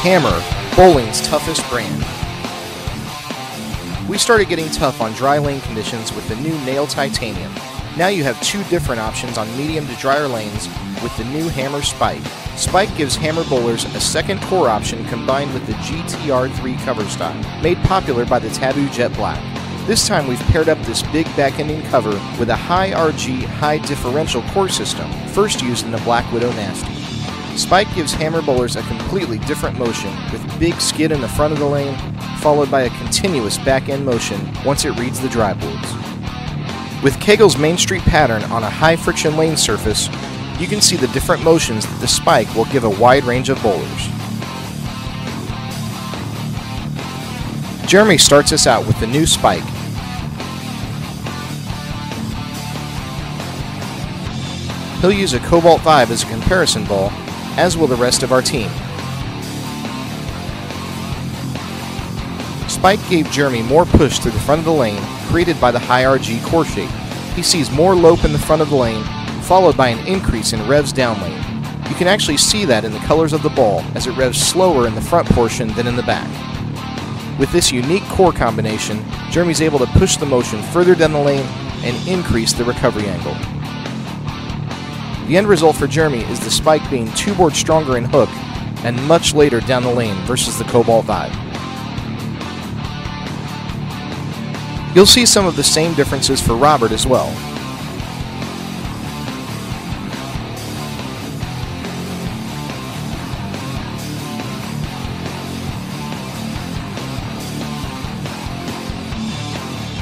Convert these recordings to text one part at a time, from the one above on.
Hammer, bowling's toughest brand. We started getting tough on dry lane conditions with the new Nail Titanium. Now you have two different options on medium to drier lanes with the new Hammer Spike. Spike gives Hammer bowlers a second core option combined with the GTRIII coverstock, made popular by the Taboo Jet Black. This time we've paired up this big back-ending cover with a high RG, high differential core system, first used in the Black Widow Nasty. Spike gives Hammer bowlers a completely different motion, with big skid in the front of the lane, followed by a continuous back-end motion once it reads the dry boards. With Kegel's Main Street pattern on a high-friction lane surface, you can see the different motions that the Spike will give a wide range of bowlers. Jeremy starts us out with the new Spike. He'll use a Cobalt Vibe as a comparison ball, as will the rest of our team. Spike gave Jeremy more push through the front of the lane, created by the high RG core shape. He sees more lope in the front of the lane, followed by an increase in revs down lane. You can actually see that in the colors of the ball, as it revs slower in the front portion than in the back. With this unique core combination, Jeremy's able to push the motion further down the lane and increase the recovery angle. The end result for Jeremy is the Spike being 2 boards stronger in hook and much later down the lane versus the Cobalt Vibe. You'll see some of the same differences for Robert as well.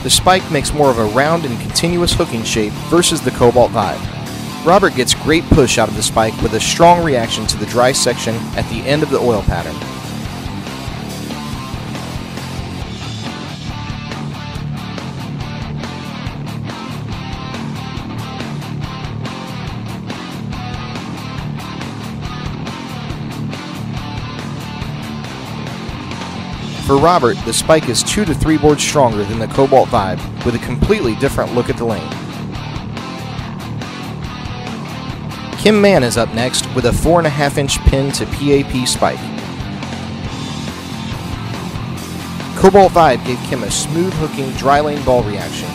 The Spike makes more of a round and continuous hooking shape versus the Cobalt Vibe. Robert gets great push out of the Spike with a strong reaction to the dry section at the end of the oil pattern. For Robert, the Spike is 2 to 3 boards stronger than the Cobalt Vibe, with a completely different look at the lane. Kim Mann is up next with a 4.5-inch pin to PAP Spike. Cobalt Vibe gave Kim a smooth hooking dry lane ball reaction.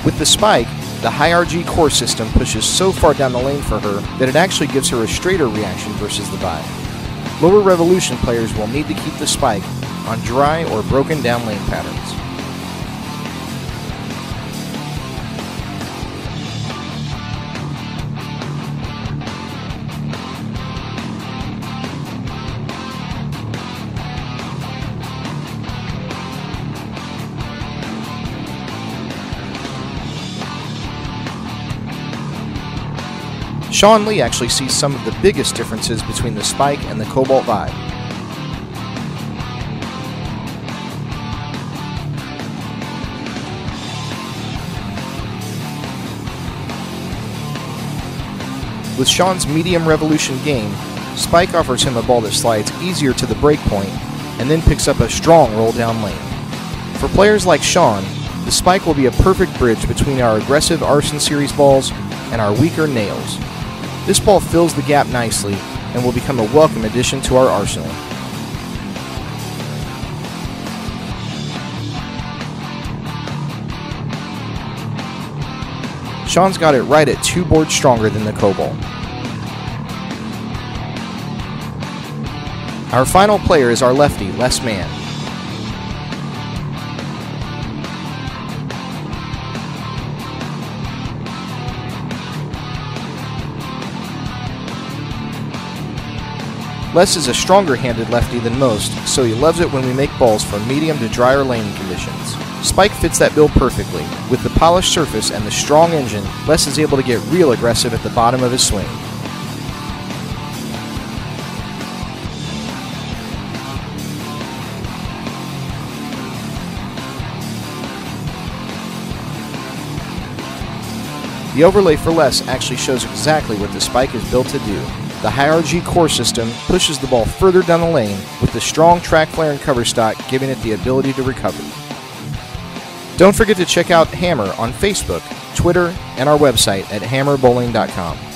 With the Spike, the high RG core system pushes so far down the lane for her that it actually gives her a straighter reaction versus the Vibe. Lower revolution players will need to keep the Spike on dry or broken down lane patterns. Sean Lee actually sees some of the biggest differences between the Spike and the Cobalt Vibe. With Sean's medium revolution game, Spike offers him a ball that slides easier to the break point and then picks up a strong roll down lane. For players like Sean, the Spike will be a perfect bridge between our aggressive Arson Series balls and our weaker Nails. This ball fills the gap nicely and will become a welcome addition to our arsenal. Sean's got it right at 2 boards stronger than the Cobalt. Our final player is our lefty, Les Mann. Les is a stronger-handed lefty than most, so he loves it when we make balls for medium to drier lane conditions. Spike fits that bill perfectly. With the polished surface and the strong engine, Les is able to get real aggressive at the bottom of his swing. The overlay for Les actually shows exactly what the Spike is built to do. The high RG core system pushes the ball further down the lane, with the strong track flare and cover stock giving it the ability to recover. Don't forget to check out Hammer on Facebook, Twitter, and our website at hammerbowling.com.